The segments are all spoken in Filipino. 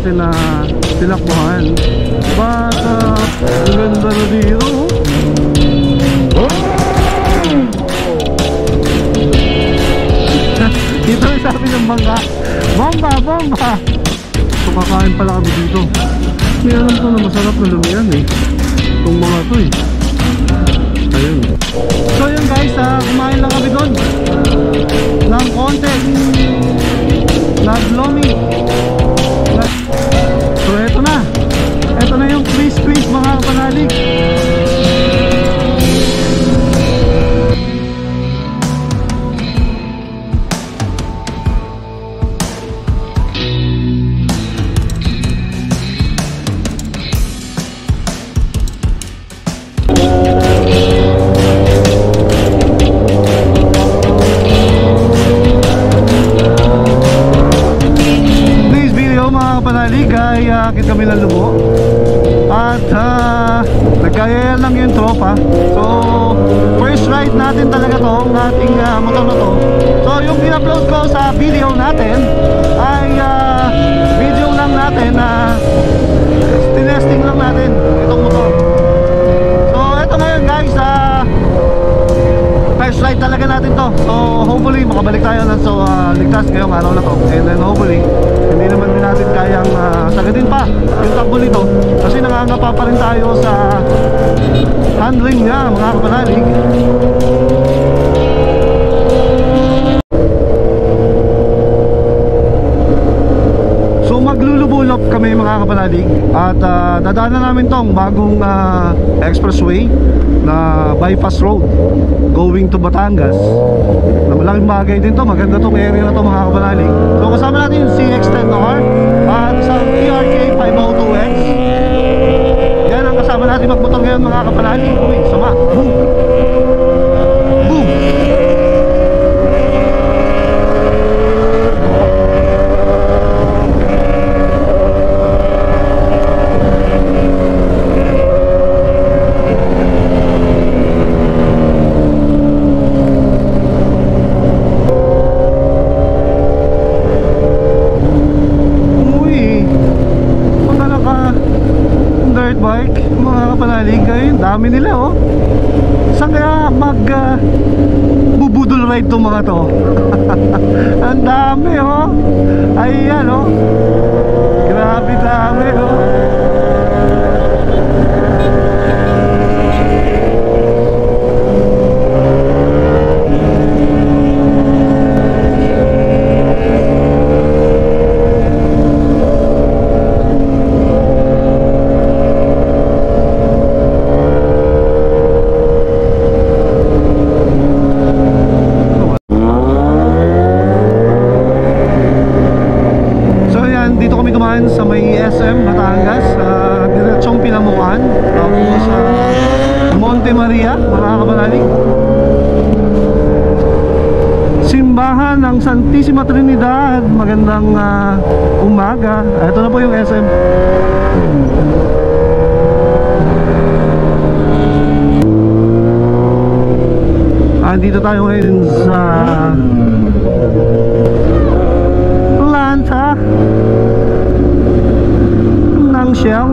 natin na tinakbuhan. But ang ganda na dito. Ito yung sabi ng bangka, bomba, bomba. So kakain pala kami dito. May alam ko na masarap na lumiyan eh, itong mga to eh. Ayun. So yun guys, kumain lang kami doon ng konti, naglomi. So eto na yung quiz mga kapanalig. Akit kami ng Lubo at nagkaya lang yung tropa. So first ride natin talaga to, ng ating motor na to. So yung in-upload ko sa video natin ay video lang natin na tinesting lang natin itong motor. So eto ngayon guys, first ride talaga natin to. So hopefully makabalik tayo na ligtas ngayong araw na to. And then hopefully hindi naman din natin kayang sagadin pa yung takbo nito kasi nangangapa pa rin tayo sa handling niya mga kapanalig. So maglulubulop kami mga kapanalig at dadaanan namin tong bagong expressway na bypass road going to Batangas. Na malaking bagay din to, maganda tong area na to mga kapanalig. So kasama natin yung CX-10R at isang PRK 502X. Yan ang kasama natin magmotor ngayon mga kapanalig. Uy, sama, boom, boom. Dami nila oh. Saan kaya bubudol ride tong mga to? Ang dami oh. Ayan oh. Grabe dami oh. Sa may SM Batangas, diretsong Pinamukan, tapos Monte Maria mga kapanalig. Simbahan ng Santissima Trinidad. Magandang umaga. Ito na po yung SM. Dito tayo ngayon sa planta ng Shell.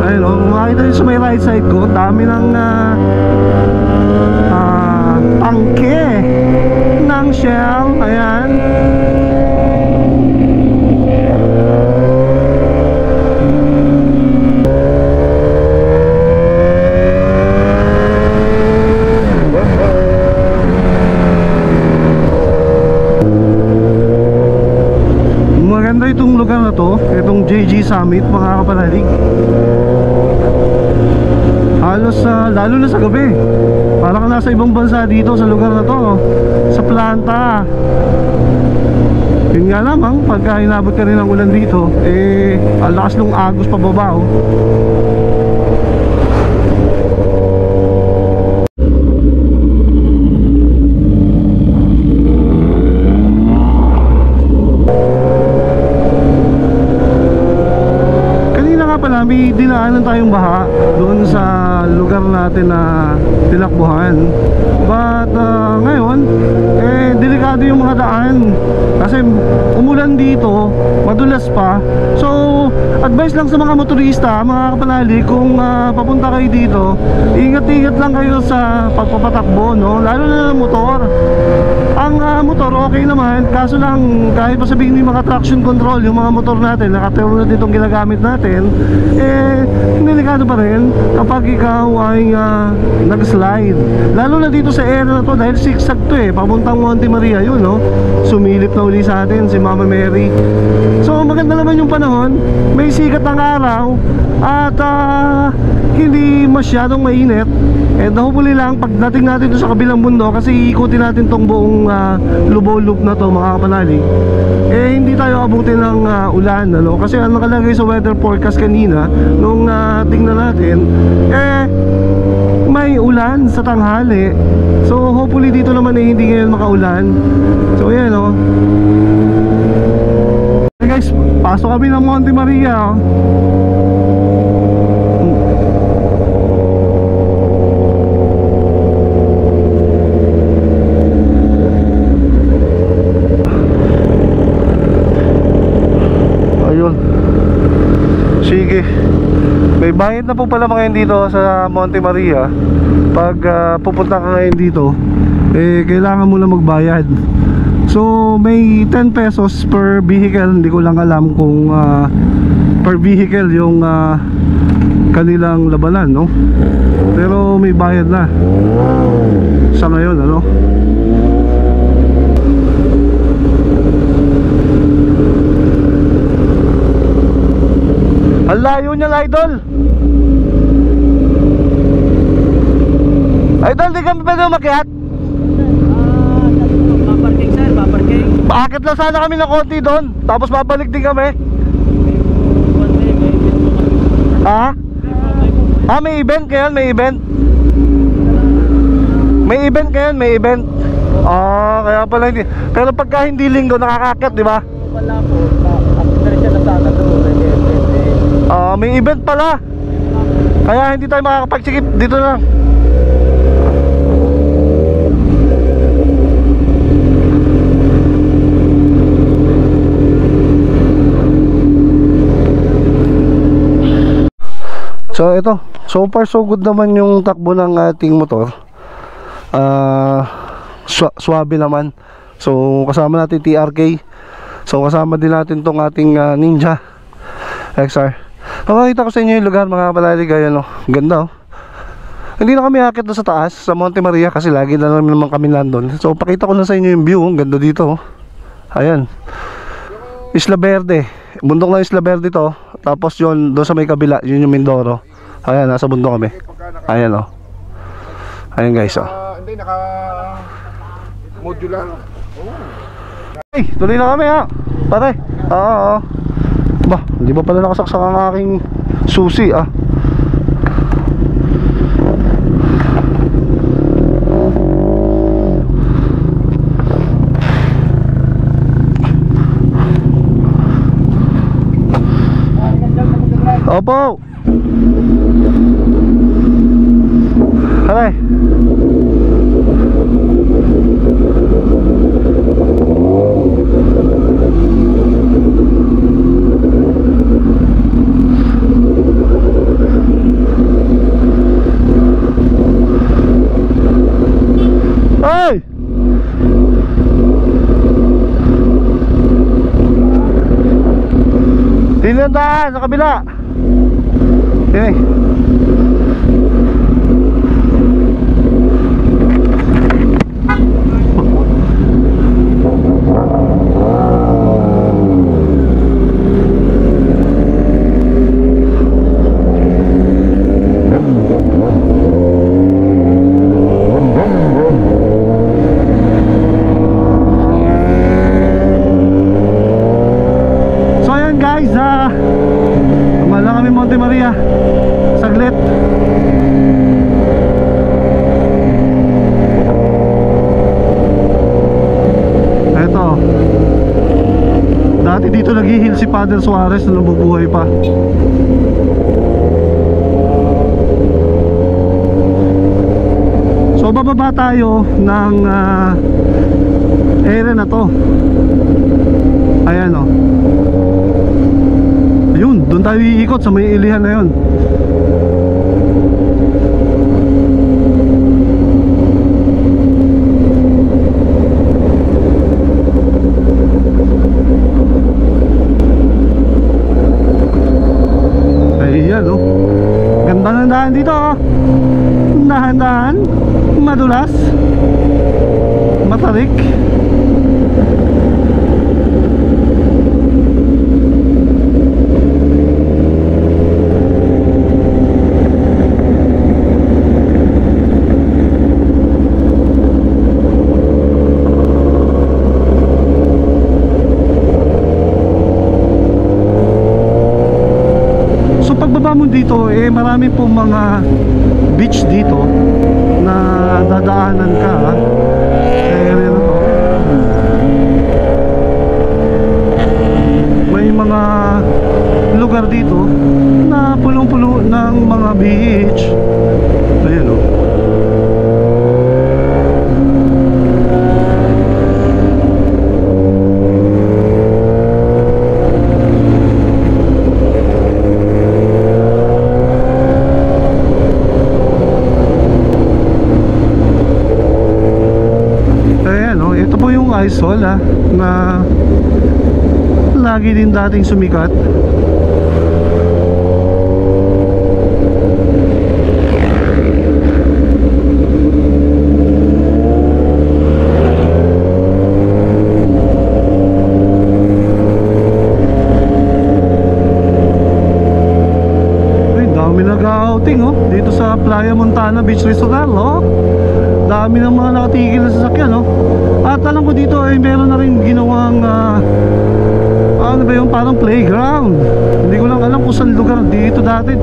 Ayun o, makikita nyo sa may right side ko, dami ng tangke ng Shell. Ayan. Maganda itong lugar na to, itong JG Summit mga kapanalig. Halos lalo na sa gabi, parang nasa ibang bansa dito sa lugar na to, sa planta. Yun nga lamang, pagka inabot ka rin ng ulan dito, ang lakas ng agos pababa oh. na may dinaanan tayong baha doon sa lugar natin na tinakbuhan. But ngayon, delikado yung mga daan kasi umulan dito, madulas pa. So, advice lang sa mga motorista, mga kapalali, kung papunta kayo dito, ingat-ingat lang kayo sa pagpapatakbo, no? Lalo na ng motor. Ang motor okay naman, kaso lang kahit pa sabihin yung mga traction control, yung mga motor natin, nakatulad itong ginagamit natin, delikado pa rin kapag ikaw ay nag-slide. Lalo na dito sa area na to, dahil zigzag to papuntang Monte Maria yun, no? Sumilip na uli sa atin si Mama Mary. So maganda naman yung panahon, may sikat ng araw at hindi masyadong mainit. And hopefully lang pagdating natin doon sa kabilang bundok, kasi iikutin natin tong buong Lubao Loop na to, mga kapanalig, hindi tayo abutin ng ulan, ano? Kasi ang nakalagay sa weather forecast kanina nung tingnan natin, may ulan sa tanghali. So hopefully dito naman hindi ngayon makaulan. So yan, oh. Hey guys, pasok kami ng Monte Maria, oh. Ayun. Sige. May bayad na po pala mga dito sa Monte Maria. Pag pupunta ka ngayon dito, kailangan mo na magbayad. So may 10 pesos per vehicle. Hindi ko lang alam kung per vehicle yung kanilang labanan, no? Pero may bayad na sa ngayon, ano? Ang layo niya, Idol. Idol, di kami pwede umakyat? Paparking sir, paparking. Paakit lang sana kami ng konti doon, tapos babalik din kami. Ha? May event kayo? May event? May event kayo? May event? Kaya pala hindi. Pero pagka hindi linggo, nakakakit, di ba? Wala po, after siya na sana doon. May event pala. Kaya hindi tayo makakapagsikip. Dito na. So ito, so far so good naman yung takbo ng ating motor. Swabe naman. So kasama natin TRK. So kasama din natin tong ating Ninja XR. Makikita ko sa inyo yung lugar, mga kapalalig. Ayan, oh, ganda, oh. Hindi na kami akit doon sa taas, sa Monte Maria, kasi lagi na naman kami nandun. So pakita ko lang sa inyo yung view, oh. Ganda dito, oh. Ayan, Isla Verde, bundok ng Isla Verde to. Tapos yun, doon sa may kabila, yun yung Mindoro. Ayan, nasa bundok kami. Ayan, oh. Ayan guys, oh. Hindi, naka modular. Hey, tuloy na kami, ha. Pare, oo. Bah, hindi ba pala nakasaksak ang aking susi, ah. Opo. Aray. Ay! Tinandaan sa kabila. Sini. So ayan guys, wala kami Monte Maria. Saglit. Eto. Dati dito nag-hill si Father Suarez na nabubuhay pa. So bababa tayo ng area na to. Ayan o. Ayun, doon tayo iikot sa may ilihan na yun. Ayan o. Ganda ng daan dito o. Dahan-dahan, madulas, matarik. So pagbaba mo dito, marami pong mga beach dito na dadaanan ka sa area na to. May mga lugar dito na pulong-pulo ng mga beach. Ayan o. Isol na lagi din dating sumikat. Ay, dami nag-outing oh dito sa Playa Montana Beach Resort oh. Dami ng mga nakatigil na sasakyan no? At alam ko dito ay meron na rin ginawang ano ba yung parang playground. Hindi ko lang alam kung saan lugar dito dati.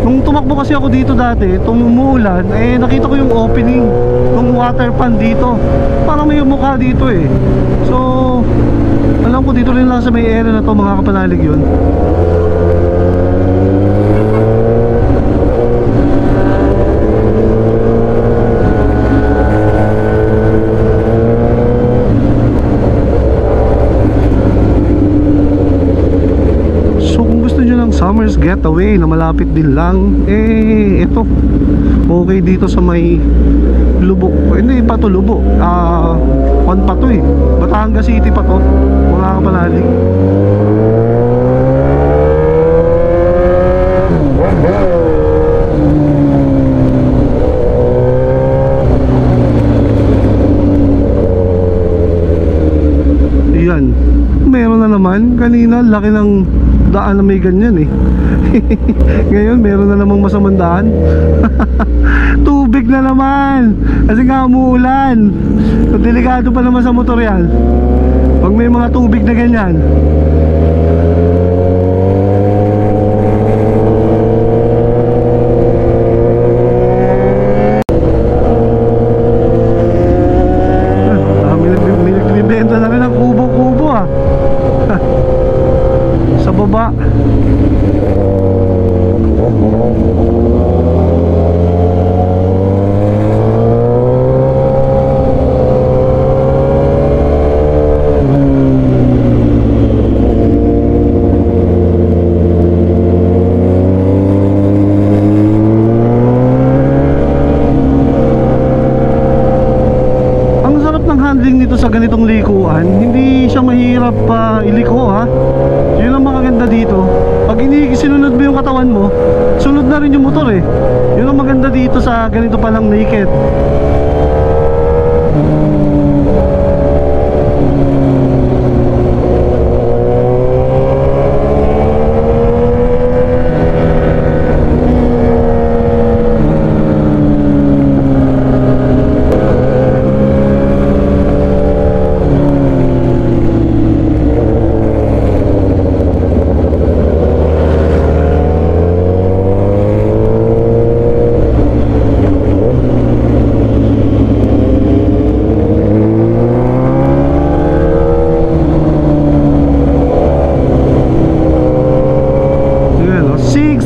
Nung tumakbo kasi ako dito dati, itong umuulan, nakita ko yung opening ng water pan dito. Parang may mukha dito eh. So alam ko dito rin lang sa may area na to mga kapanalig yun. Summer's Getaway na malapit din lang ito okay dito sa may Lubok, hindi pa to Lubok, Juan pa to Batangas City pa to mga kapanalig. Yan, meron na naman kanina laki ng daan na may ganyan ngayon meron na namang masamang daan. Tubig na naman kasi nga umuulan. So, delikado pa naman sa motor yan pag may mga tubig na ganyan. May nagbibenta na rin ng kubo-kubo sa baba. Nito sa ganitong likuan, hindi siya mahirap iliko yun ang maganda dito. Pag sinunod mo yung katawan mo, sunod na rin yung motor yun ang maganda dito sa ganito palang naked.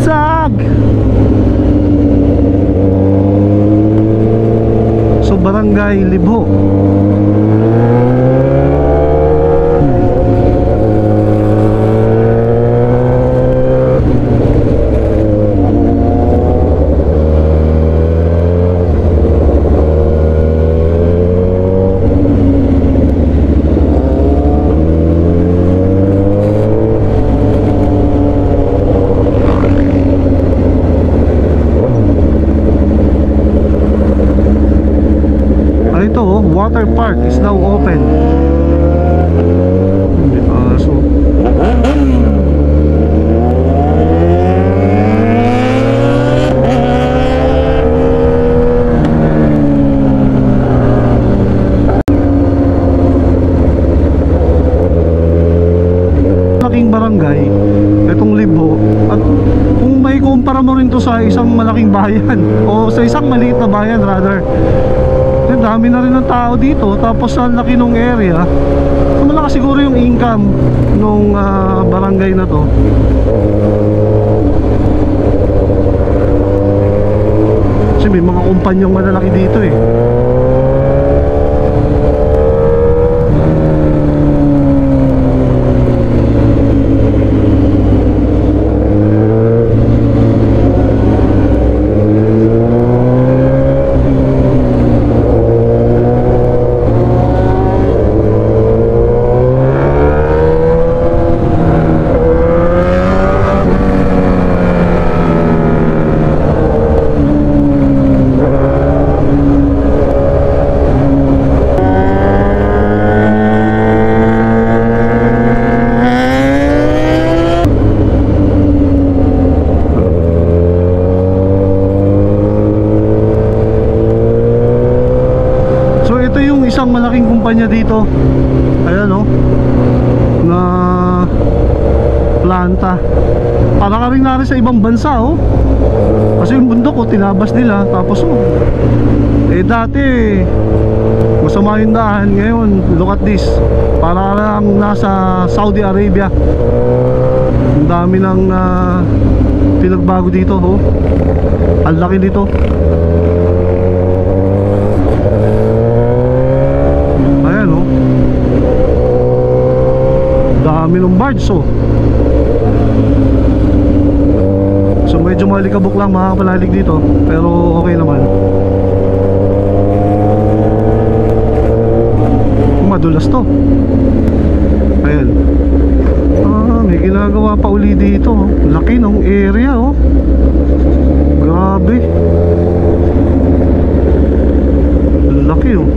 Basag! So Barangay Libho. Water park is now open. So malaking barangay itong Libho, at kung may kumpara mo rin to sa isang malaking bayan o sa isang maliit na bayan rather, dami na rin ng tao dito, tapos sa laki nung area, so malakas siguro yung income nung barangay na to. Kasi may mga kumpanyong malalaki dito eh. Isang malaking kumpanya dito, ayan o, na planta. Para ka rin narin sa ibang bansa o, kasi yung bundok o tinabas nila. Tapos o, dati masama yung daan, ngayon look at this, para lang nasa Saudi Arabia. Ang dami ng pinagbago dito o, ang laki dito. Dami ng barge oh. So medyo malikabok lang mga kapalalig dito, pero okay naman. Madulas to. Ayan. May ginagawa pa uli dito oh. Laki ng area oh. Grabe. Laki oh.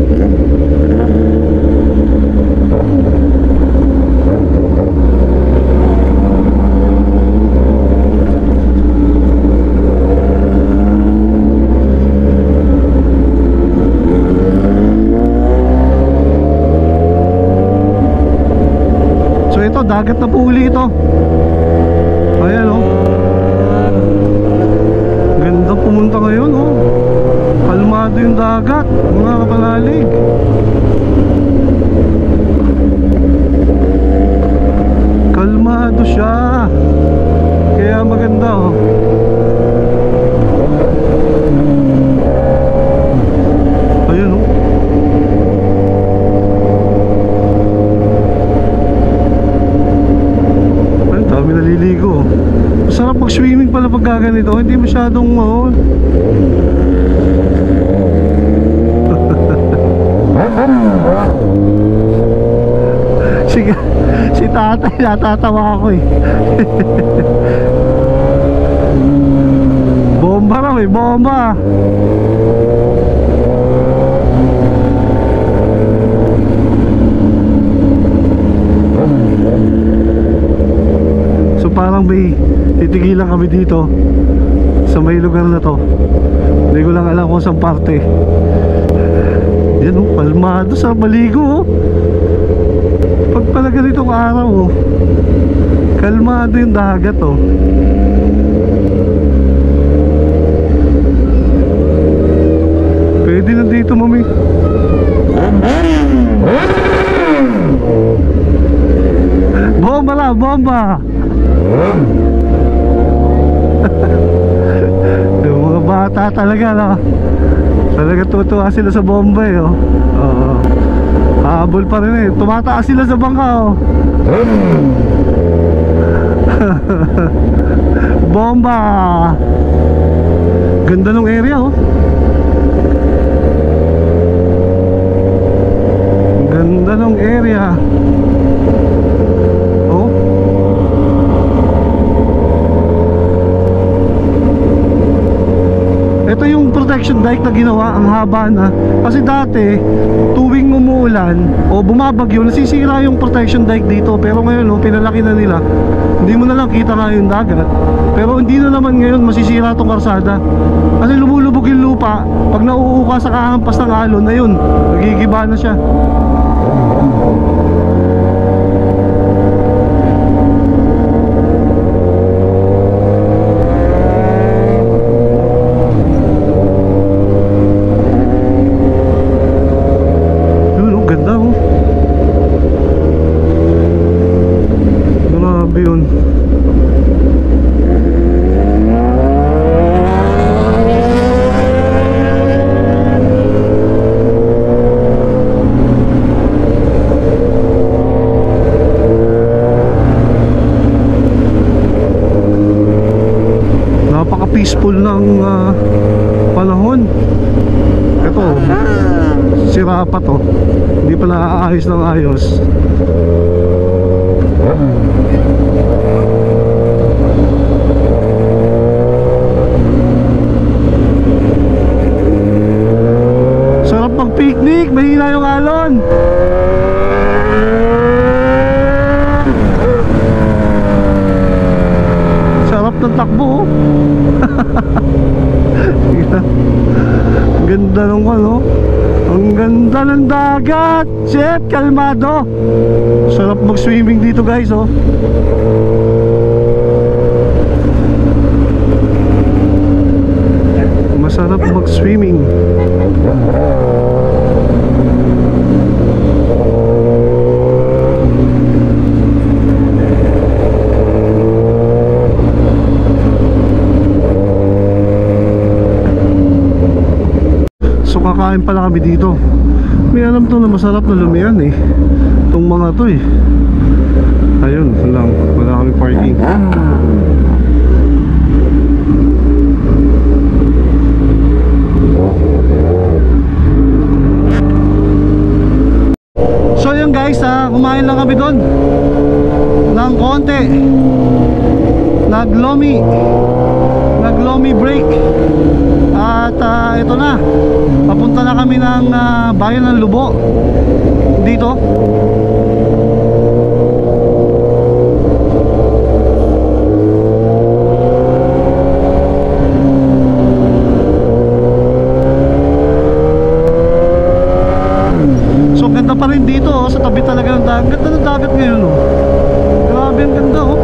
Dagat na po uli ito. Ayan o. Ganda pumunta ngayon o. Kalmado yung dagat, mga kapalalig. Kalmado siya, kaya maganda o. Ayan o. Naliligo. Masarap mag-swimming pala pag gaganito. Hindi masyadong Sige, si tatay natatawa ako eh. Bomba raw eh, bomba. So parang may titigilan kami dito sa may lugar na to. Hindi ko lang alam kung saan parte. Yan oh, palmado sa maligo oh. Pag pala ganitong araw oh, kalmado yung dagat oh. Pwede na dito mami. Bomba lang, bomba. talaga, no? Talaga tutuwa sila sa bomba eh, oh. Oo. Habol pa rin eh. Tumataas sila sa bangka, oh. Bomba! Ganda ng area, oh. Ganda ng area. Oh. Ito yung protection dike na ginawa, ang haba na. Kasi dati, tuwing umuulan o bumabagyo, nasisira yung protection dike dito. Pero ngayon, oh, pinalaki na nila. Hindi mo na lang kita nga yung dagat. Pero hindi na naman ngayon masisira tong karsada. Kasi lumulubog yung lupa. Pag nauuka sa kahampas ng alon, ayun, nagigiba na siya. Yun, oh, ganda, oh. Grabe yun. Peaceful ng panahon. Ito, sira pa to. Hindi pa naaayos ng ayos. Sarap mag-picnic, mahina yung alon. Sarap ng takbo, oh. Ganda ng ano. Ang ganda ng dagat. Shit, kalmado. Sarap mag-swimming dito, guys, oh. Masarap mag-swimming. Kakain pala kami dito. May alam to na masarap na lumian eh. Itong mga to eh. Ayun lang, wala kami parking. So yun guys, kumain lang kami doon ng konti. Nag-lomi break. At ito na, papunta na kami ng bayan ng Lubo dito. So ganda pa rin dito, oh, sa tabi talaga ng dagat. Ganda ng dagat ngayon, oh. Grabe, ang ganda, oh.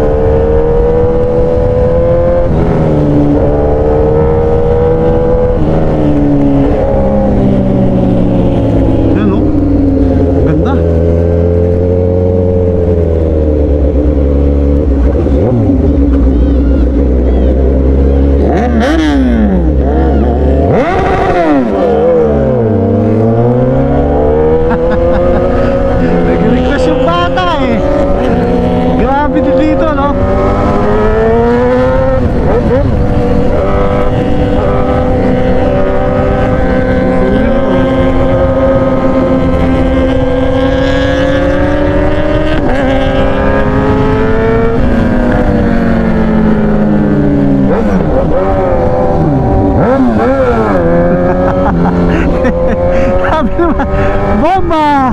Bomba!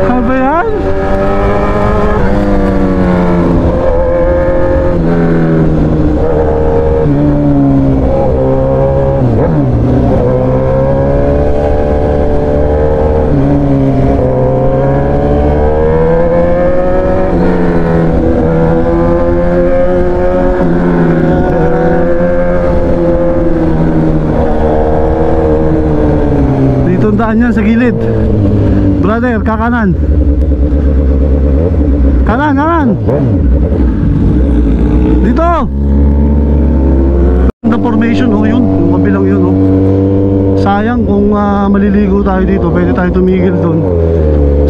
Ano ba yan? Daan yan sa gilid. Brother, kakanan. Kanan. Dito. Ganda formation, oh, yun, yung kabilang yun, oh. Sayang kung maliligo tayo dito, pwede tayo tumigil doon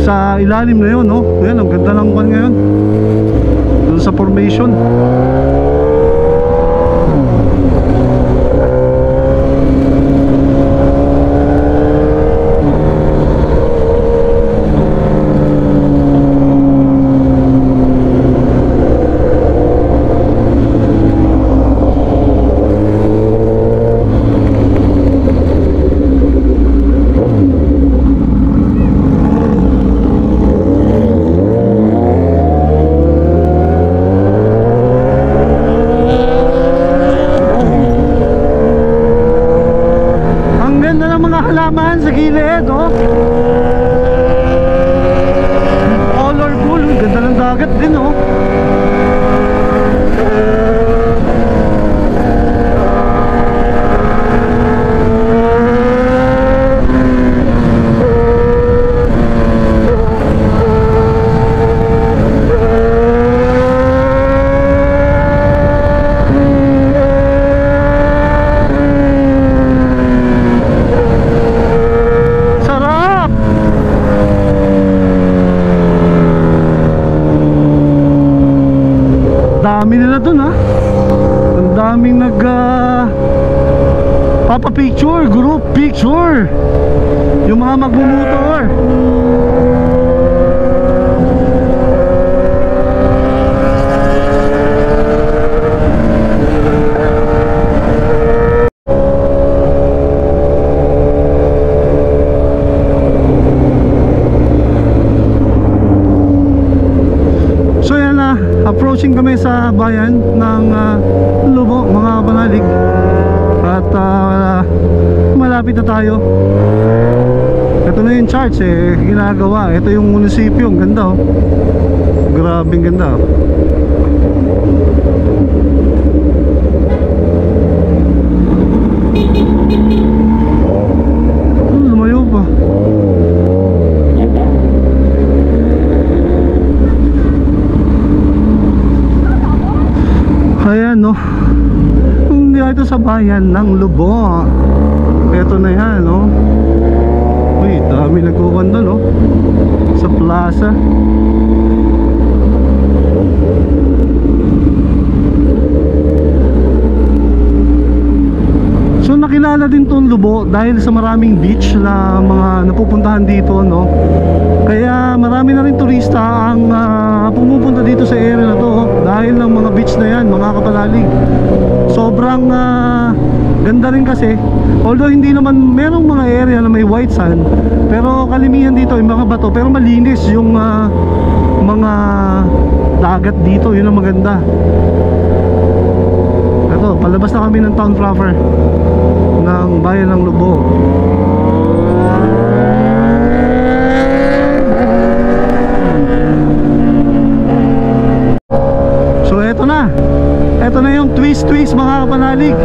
sa ilalim na yun, oh. Ayan, ang ganda lang pan ngayon doon sa formation. Sa gilid, oh. Colorful, ganda ng dagat din, oh. Dami nila dun, ha. Ang daming papa picture, group picture, yung mga magmumotor. Approaching kami sa bayan ng Lubo, mga kapanalig. At malapit na tayo. Ito na yung charts, ginagawa. Ito yung munisipyo, ang ganda, oh. Grabe ang ganda, oh. Lumayo pa. Ayan, no. Hindi ito sa bayan ng Lubo. Ito na yan, no. Uy, dami nagkuhan doon, no. Sa plaza. So nakilala din tong Lubo dahil sa maraming beach na mga napupuntahan dito, no. Kaya marami na rin turista ang pumupunta dito sa area na to, dahil ng mga beach na yan, mga kapalalig. Sobrang ganda rin kasi, although hindi naman, merong mga area na may white sand, pero kalimihan dito yung mga bato, pero malinis yung mga dagat dito. Yun ang maganda. Ito, palabas na kami ng town proper ng bayan ng Lubo. Ito na yung twist mga kapanalig.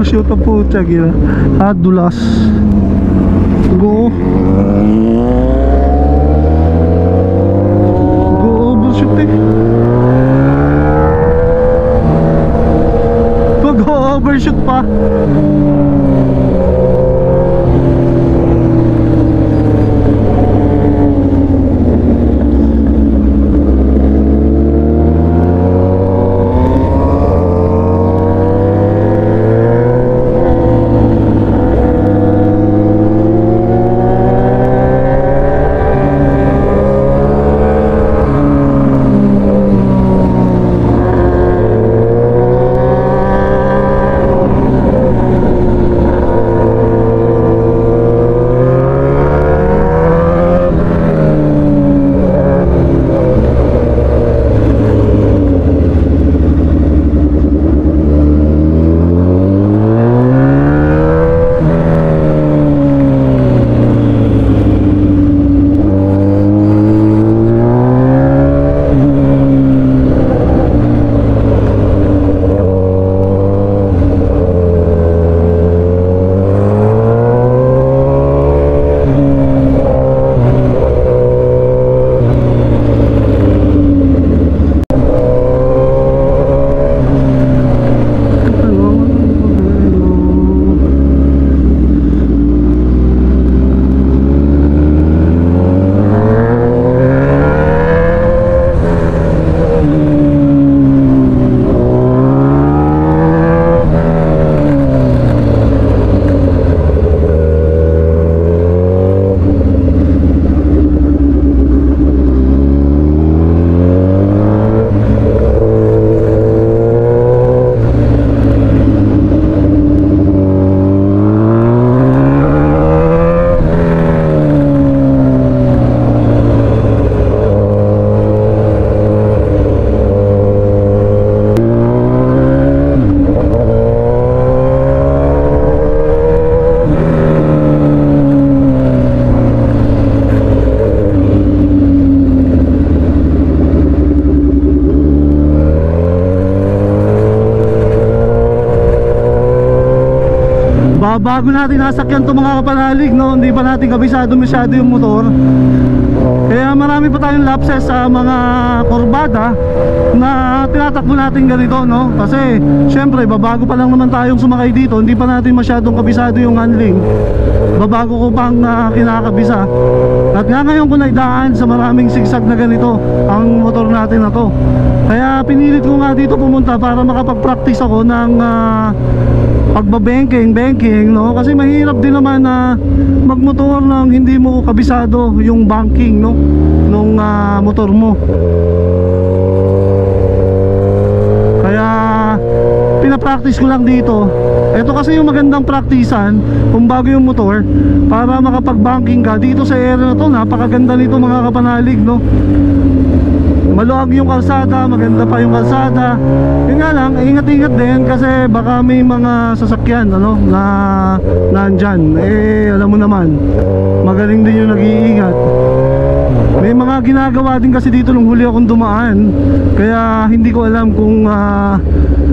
overshoot ang putya gila. Dulas. Go. Go overshoot eh. Go overshoot pa. Bago natin nasakyan itong mga kapanalig, no, hindi pa natin kabisado masyado yung motor. Kaya marami pa tayong lapses sa mga kurbada na tinatakbo natin ganito, no. Kasi syempre babago pa lang naman tayong sumakay dito, hindi pa natin masyadong kabisado yung handling. Babago ko pang kinakabisa. At nga ngayon ko naidaan sa maraming sigsag na ganito ang motor natin na to. Kaya pinilit ko nga dito pumunta para makapag-practice ako ng pagbabanking, no? Kasi mahirap din naman na magmotor nang hindi mo kabisado yung banking, no, nung motor mo. Kaya pinapractice ko lang dito. Ito kasi yung magandang praktisan kung bago yung motor, para makapag-banking ka dito sa area na to. Napakaganda nito mga kapanalig, no. Maluwag yung kalsada, maganda pa yung kalsada. Yun nga lang, ingat-ingat din kasi baka may mga sasakyan, ano, na nandyan. Alam mo naman, magaling din yung nag-iingat. May mga ginagawa din kasi dito nung huli akong dumaan. Kaya hindi ko alam kung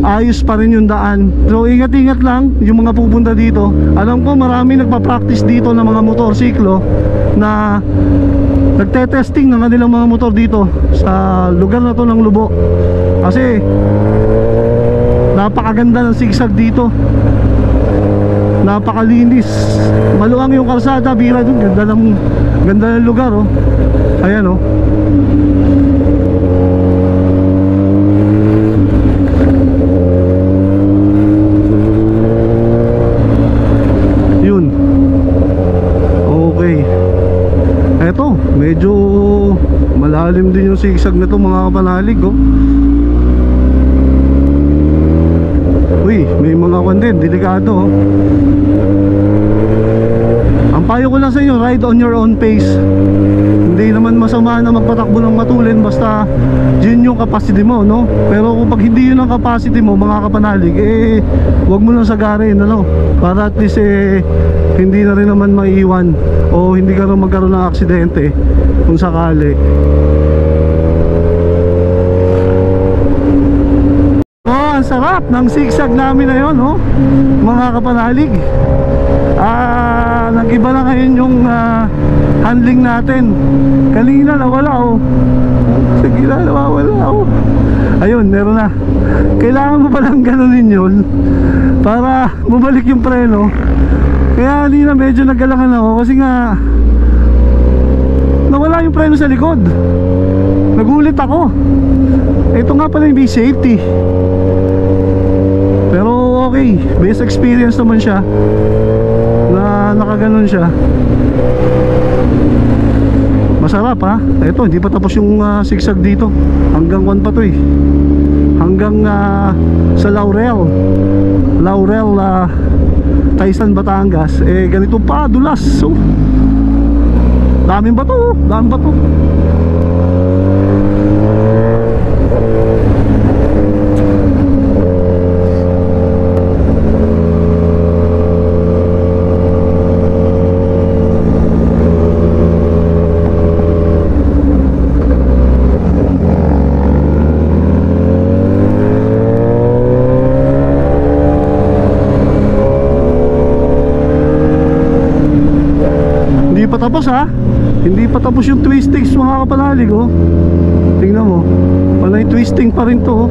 ayos pa rin yung daan. So ingat-ingat lang yung mga pupunta dito. Alam ko marami nagpa-practice dito ng mga motorsiklo na nagte-testing ng kanilang mga motor dito sa lugar na to ng Lubo. Kasi napakaganda ng sigsag dito, napakalinis, maluwang yung kalsada, bira dun, ganda ng lugar, oh. Ayan, oh. Yun. Okay. Eto, medyo malalim din yung sigsag na to mga kapanalig, oh. Uy, may mga kwan delikado, oh. Ang payo ko lang sa inyo, ride on your own pace. Hindi naman masama na magpatakbo ng matulin basta yun yung capacity mo, no? Pero kung hindi yun ang capacity mo mga kapanalig, wag mo lang sagarin, ano? Para at least hindi na rin naman maiiwan o hindi ka rin magkaroon ng aksidente kung sakali. Oh, ang sarap ng zigzag namin na yun, oh, mga kapanalig. Nag-iba na ngayon yung handling natin. Kanina nawala, oh. Sige na, nawawala, oh. Ayun, meron na. Kailangan mo palang ganunin yun para bumalik yung preno. Kaya kanina medyo nagalangan ako kasi nga nawala yung preno sa likod. Nagulit ako. Ito nga pala yung safety. Pero okay, base experience naman siya na nakaganon siya. Masarap, ha. Ito, hindi pa tapos yung zigzag dito. Hanggang 1 pa to, eh. Hanggang sa Laurel Taysan, Batangas. Eh ganito pa, dulas. So, daming bato, daming bato. Hindi pa tapos, ha. Hindi pa tapos yung twistings, mga kapanalig, oh. Tingnan mo, panay twisting pa rin to, oh.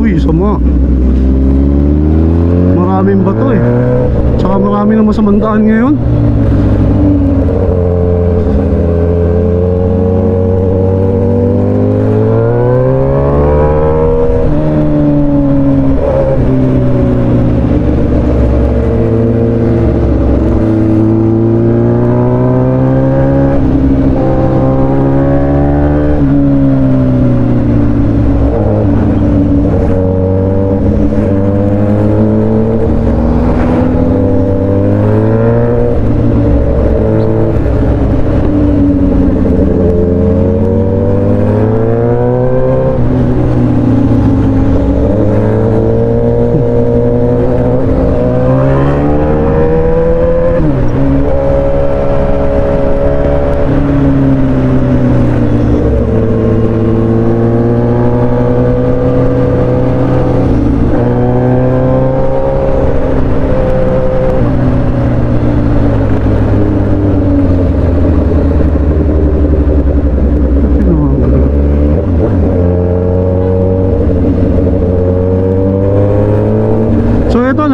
Uy, sama. Maraming bato, eh. Tsaka marami naman sa mandaan ngayon.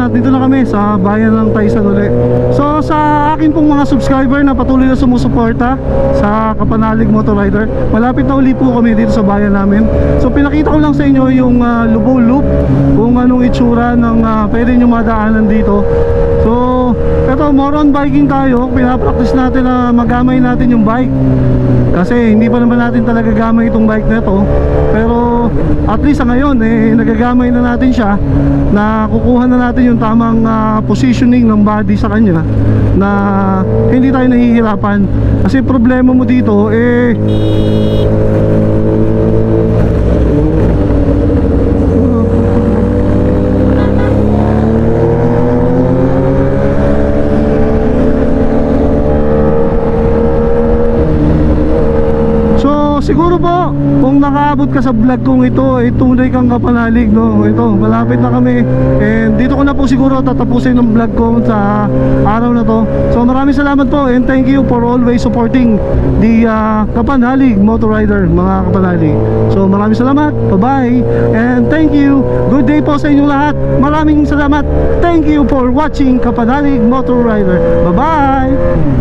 Dito na kami sa bayan ng Taysan uli. So sa akin pong mga subscriber na patuloy na sumusuporta sa Kapanalig Motor Rider, malapit na uli po kami dito sa bayan namin. So pinakita ko lang sa inyo yung Lubao Loop, kung anong itsura ng pwede nyo madaanan dito. So eto, more on biking tayo. Pinapractice natin na magamay natin yung bike, kasi hindi pa naman natin talaga gamay itong bike na ito. Pero at least sa ngayon, nagagamay na natin siya, na kukuha na natin yung tamang positioning ng body sa kanya, na hindi tayo nahihirapan. Kasi problema mo dito, siguro po, kung nakaabot ka sa vlog kong ito, tunay kang kapanalig, no? Ito, malapit na kami. And dito ko na po siguro tatapusin ng vlog ko sa araw na to. So maraming salamat po, and thank you for always supporting the Kapanalig Motor Rider, mga kapanalig. So maraming salamat, bye-bye, and thank you. Good day po sa inyong lahat. Maraming salamat. Thank you for watching Kapanalig Motor Rider. Bye-bye.